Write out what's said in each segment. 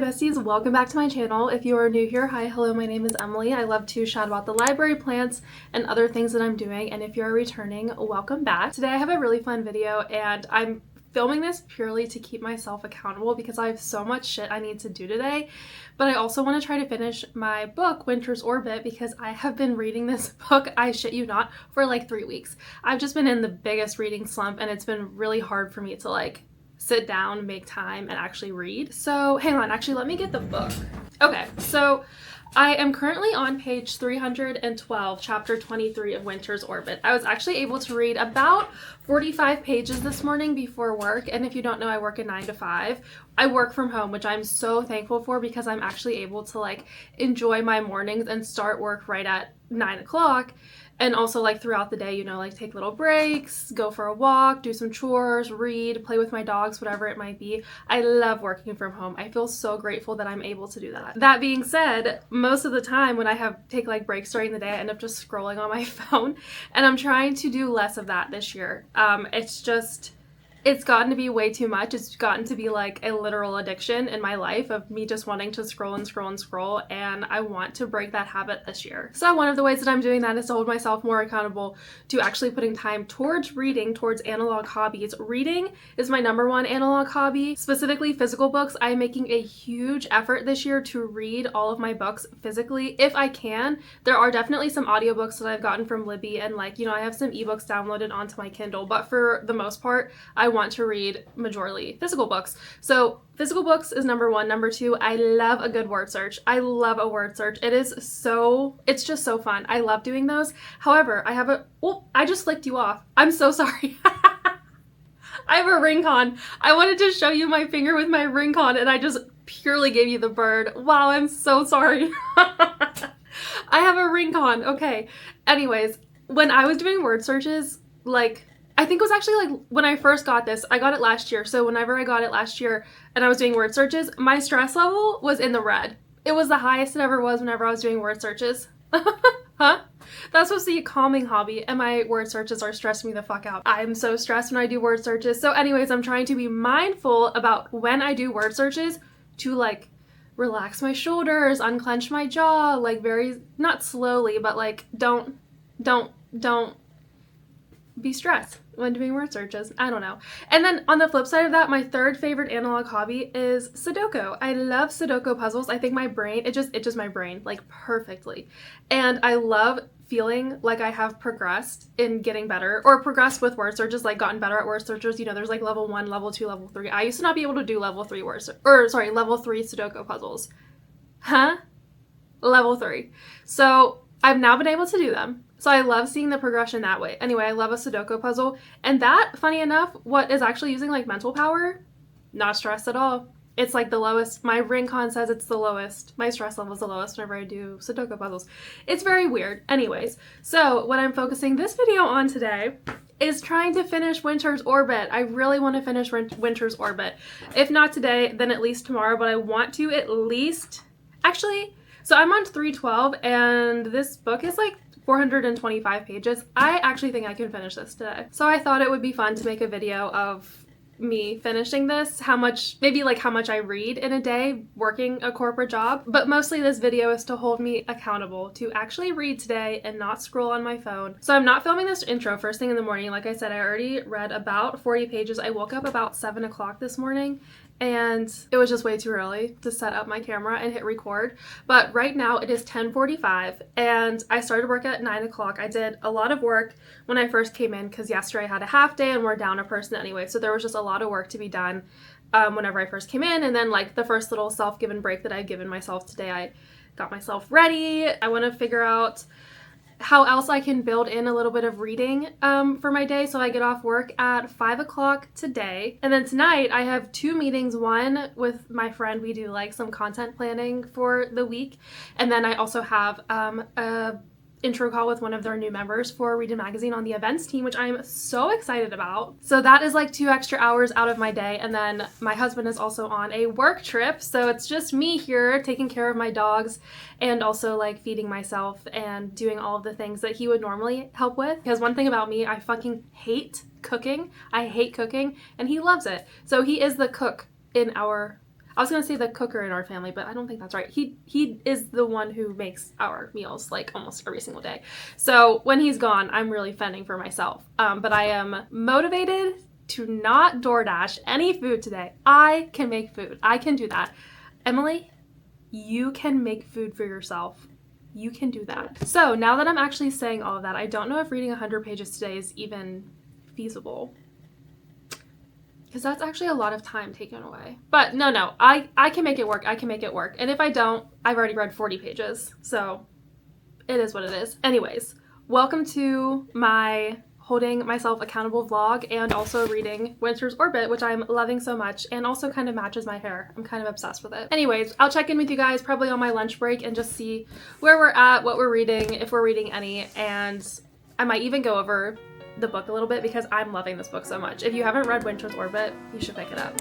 besties, welcome back to my channel. If you are new here, hi, hello, my name is Emily. I love to chat about the library, plants, and other things that I'm doing, and if you're returning, welcome back. Today I have a really fun video, and I'm filming this purely to keep myself accountable because I have so much shit I need to do today, but I also want to try to finish my book, Winter's Orbit, because I have been reading this book, I shit you not, for like 3 weeks. I've just been in the biggest reading slump, and it's been really hard for me to like sit down, make time, and actually read. So hang on, actually let me get the book. Okay, so I am currently on page 312, chapter 23 of Winter's Orbit. I was actually able to read about 45 pages this morning before work, and if you don't know, I work a 9 to 5. I work from home, which I'm so thankful for because I'm actually able to like enjoy my mornings and start work right at 9 o'clock. And also like throughout the day, you know, like take little breaks, go for a walk, do some chores, read, play with my dogs, whatever it might be. I love working from home. I feel so grateful that I'm able to do that. That being said, most of the time when I take like breaks during the day, I end up just scrolling on my phone, and I'm trying to do less of that this year. It's gotten to be way too much. It's gotten to be like a literal addiction in my life of me just wanting to scroll and scroll and scroll, and I want to break that habit this year. So one of the ways that I'm doing that is to hold myself more accountable to actually putting time towards reading, towards analog hobbies. Reading is my number one analog hobby, specifically physical books. I'm making a huge effort this year to read all of my books physically if I can. There are definitely some audiobooks that I've gotten from Libby, and like, you know, I have some ebooks downloaded onto my Kindle, but for the most part, I want to read majorly physical books. So physical books is number one. Number two, I love a good word search. I love a word search. It's just so fun. I love doing those. However, I just flicked you off. I'm so sorry. I have a ring con. I wanted to show you my finger with my ring con, and I just purely gave you the bird. Wow, I'm so sorry. I have a ring con. Okay. Anyways, when I was doing word searches, like, I think it was actually like when I first got this, I got it last year. So whenever I got it last year and I was doing word searches, my stress level was in the red. It was the highest it ever was whenever I was doing word searches. Huh? That's supposed to be a calming hobby, and my word searches are stressing me the fuck out. I'm so stressed when I do word searches. So anyways, I'm trying to be mindful about when I do word searches to like relax my shoulders, unclench my jaw, like very, not slowly, but like don't be stressed when doing word searches. I don't know. And then on the flip side of that, my third favorite analog hobby is Sudoku. I love Sudoku puzzles. I think my brain, it just my brain like perfectly. And I love feeling like I have progressed in getting better, or progressed with word searches, like gotten better at word searches. You know, there's like level 1, level 2, level 3. I used to not be able to do level 3 level 3 Sudoku puzzles. Level 3. So I've now been able to do them. So I love seeing the progression that way. Anyway, I love a Sudoku puzzle. And that, funny enough, what is actually using like mental power, not stress at all. It's like the lowest. My ring con says it's the lowest. My stress level is the lowest whenever I do Sudoku puzzles. It's very weird. Anyways, so what I'm focusing this video on today is trying to finish Winter's Orbit. I really want to finish Winter's Orbit. If not today, then at least tomorrow, but I want to at least, actually, so I'm on 312 and this book is like 425 pages. I actually think I can finish this today. So I thought it would be fun to make a video of me finishing this, how much I read in a day working a corporate job. But mostly this video is to hold me accountable to actually read today and not scroll on my phone. So I'm not filming this intro first thing in the morning. Like I said, I already read about 40 pages. I woke up about 7 o'clock this morning, and it was just way too early to set up my camera and hit record. But right now it is 10:45 and I started work at 9 o'clock. I did a lot of work when I first came in because yesterday I had a half day and we're down a person anyway. So there was just a lot of work to be done whenever I first came in. And then like the first little self-given break that I've given myself today, I got myself ready. I want to figure out how else I can build in a little bit of reading for my day. So I get off work at 5 o'clock today. And then tonight I have 2 meetings, one with my friend. We do like some content planning for the week. And then I also have a intro call with one of their new members for Read a Magazine on the events team, which I'm so excited about. So that is like 2 extra hours out of my day. And then my husband is also on a work trip. So it's just me here taking care of my dogs and also like feeding myself and doing all of the things that he would normally help with. Because one thing about me, I fucking hate cooking. I hate cooking, and he loves it. So he is the cook in our I was gonna say the cooker in our family, but I don't think that's right. He is the one who makes our meals like almost every single day. So when he's gone, I'm really fending for myself. But I am motivated to not DoorDash any food today. I can make food. I can do that. Emily, you can make food for yourself. You can do that. So now that I'm actually saying all of that, I don't know if reading 100 pages today is even feasible, because that's actually a lot of time taken away. But no, I can make it work. I can make it work. And if I don't, I've already read 40 pages. So it is what it is. Anyways, welcome to my holding myself accountable vlog, and also reading Winter's Orbit, which I'm loving so much, and also kind of matches my hair. I'm kind of obsessed with it. Anyways, I'll check in with you guys probably on my lunch break and just see where we're at, what we're reading, if we're reading any, and I might even go over the book a little bit because I'm loving this book so much. If you haven't read Winter's Orbit, you should pick it up.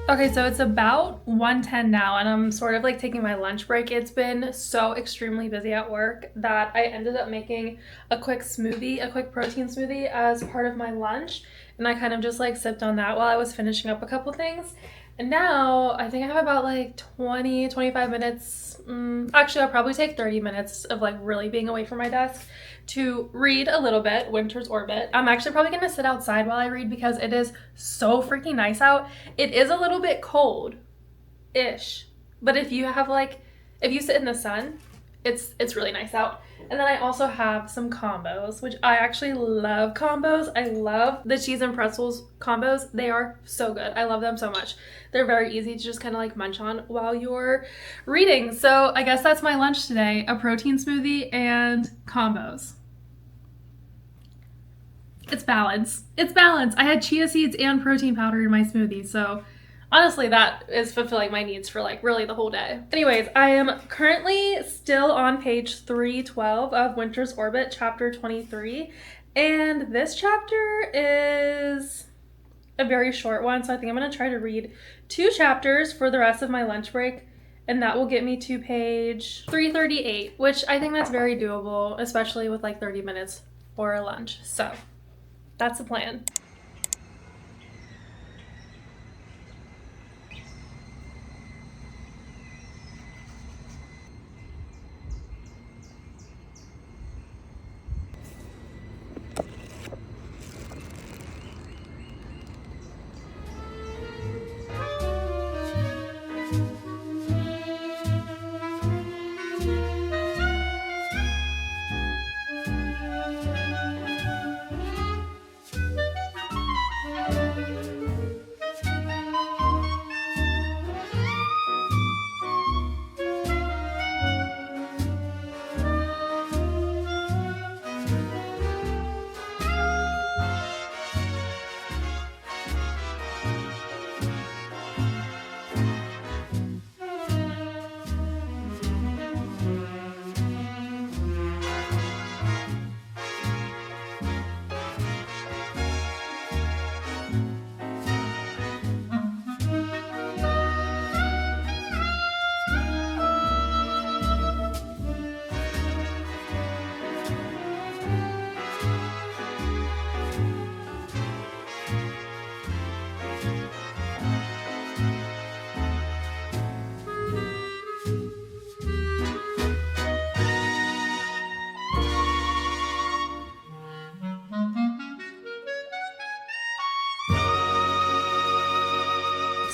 Okay, so it's about 1:10 now, and I'm sort of like taking my lunch break. It's been so extremely busy at work that I ended up making a quick smoothie, a quick protein smoothie as part of my lunch, and I kind of just like sipped on that while I was finishing up a couple things. And now I think I have about like 25 minutes. Actually, I'll probably take 30 minutes of like really being away from my desk to read a little bit, Winter's Orbit. I'm actually probably gonna sit outside while I read because it is so freaking nice out. It is a little bit cold-ish, but if you have like, if you sit in the sun, it's really nice out. And then I also have some combos, which I actually love combos. I love the cheese and pretzels combos. They are so good. I love them so much. They're very easy to just kind of like munch on while you're reading. So I guess that's my lunch today, a protein smoothie and combos. It's balance. It's balance. I had chia seeds and protein powder in my smoothie, so honestly, that is fulfilling my needs for like really the whole day. Anyways, I am currently still on page 312 of Winter's Orbit, chapter 23. And this chapter is a very short one, so I think I'm gonna try to read 2 chapters for the rest of my lunch break. And that will get me to page 338, which I think that's very doable, especially with like 30 minutes for a lunch. So that's the plan.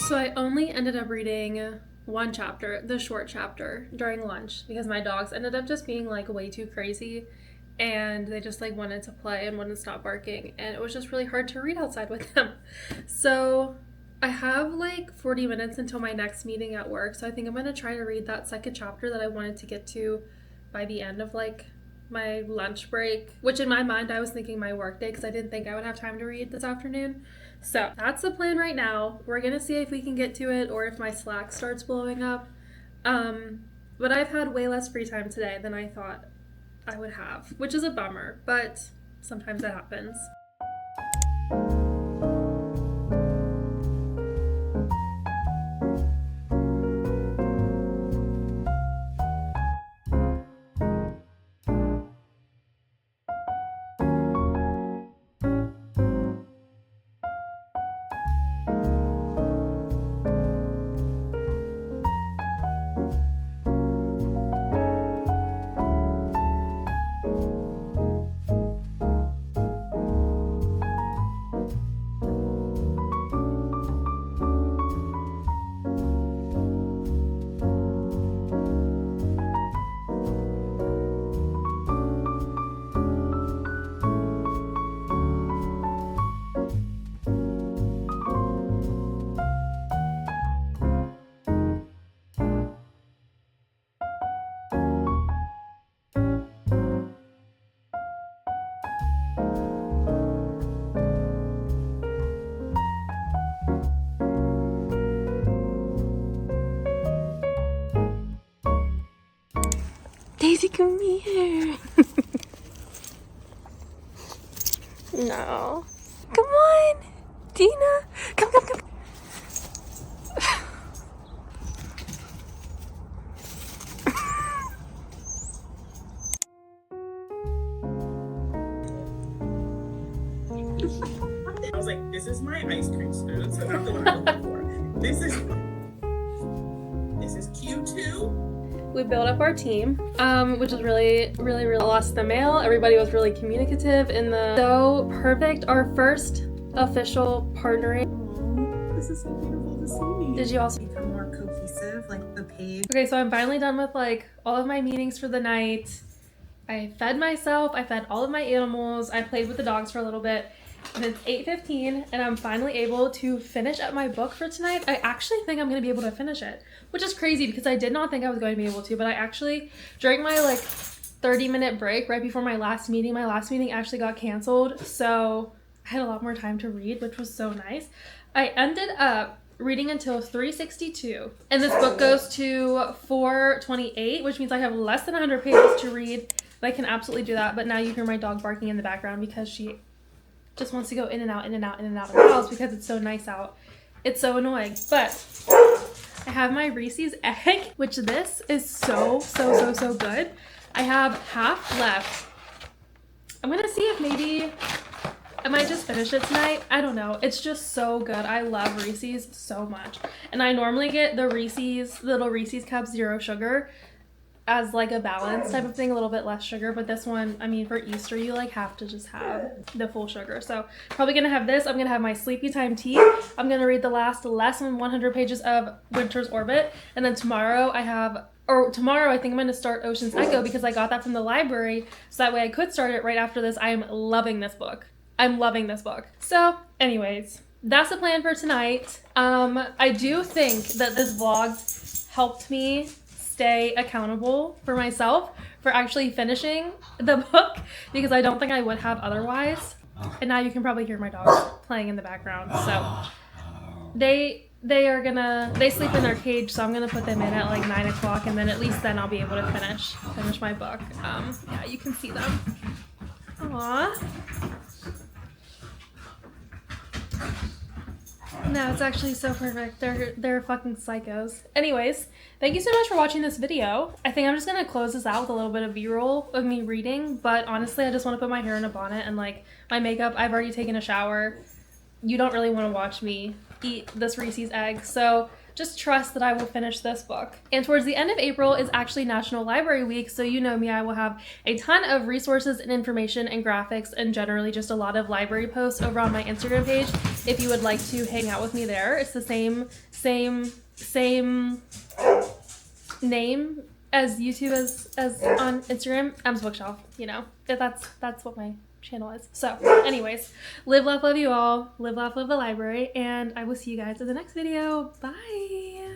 So I only ended up reading one chapter, the short chapter, during lunch because my dogs ended up just being like way too crazy and they just like wanted to play and wouldn't stop barking, and it was just really hard to read outside with them. So I have like 40 minutes until my next meeting at work, so I think I'm going to try to read that second chapter that I wanted to get to by the end of like my lunch break, which in my mind I was thinking my work day because I didn't think I would have time to read this afternoon. So that's the plan right now. We're gonna see if we can get to it or if my Slack starts blowing up. But I've had way less free time today than I thought I would have, which is a bummer, but sometimes that happens. Daisy, come here. No. Come on. Dina. Come. I was like, this is my ice cream spoon, so not the one I'm looking for. This is Q2. We built up our team, which is really lost in the mail. Everybody was really communicative in the so perfect. Our first official partnering. Aww, this is so beautiful to see. Did you also become more cohesive, like the page? Okay, so I'm finally done with like all of my meetings for the night. I fed myself, I fed all of my animals, I played with the dogs for a little bit, and it's 8:15 and I'm finally able to finish up my book for tonight. I actually think I'm going to be able to finish it, which is crazy because I did not think I was going to be able to, but I actually, during my like 30-minute break right before my last meeting actually got canceled, so I had a lot more time to read, which was so nice. I ended up reading until 362, and this book goes to 428, which means I have less than 100 pages to read. I can absolutely do that, but now you hear my dog barking in the background because she just wants to go in and out of the house because it's so nice out. It's so annoying. But I have my Reese's egg, which this is so good. I have half left. I'm gonna see if maybe I might just finish it tonight. I don't know. It's just so good. I love Reese's so much. And I normally get the little Reese's cups 0 sugar as like a balance type of thing, a little bit less sugar, but this one, I mean, for Easter you like have to just have the full sugar. So probably gonna have this. I'm gonna have my sleepy time tea. I'm gonna read the last less than 100 pages of Winter's Orbit, and then tomorrow I think I'm gonna start Ocean's Echo because I got that from the library, so that way I could start it right after this. I am loving this book. So anyways, that's the plan for tonight. I do think that this vlog helped me stay accountable for myself for actually finishing the book because I don't think I would have otherwise. And now you can probably hear my dogs playing in the background. So they sleep in their cage, so I'm gonna put them in at like 9 o'clock, and then at least then I'll be able to finish my book. Yeah, you can see them. Aww. No, it's actually so perfect. They're fucking psychos. Anyways, thank you so much for watching this video. I think I'm just gonna close this out with a little bit of B-roll of me reading, but honestly, I just want to put my hair in a bonnet and like my makeup. I've already taken a shower. You don't really want to watch me eat this Reese's egg, so just trust that I will finish this book. And towards the end of April is actually National Library Week, so you know me, I will have a ton of resources and information and graphics and generally just a lot of library posts over on my Instagram page if you would like to hang out with me there. It's the same name as YouTube as on Instagram, emsbookshelf, you know, that's what my channel is. So anyways, live, laugh, love you all, live, laugh, love the library, and I will see you guys in the next video. Bye.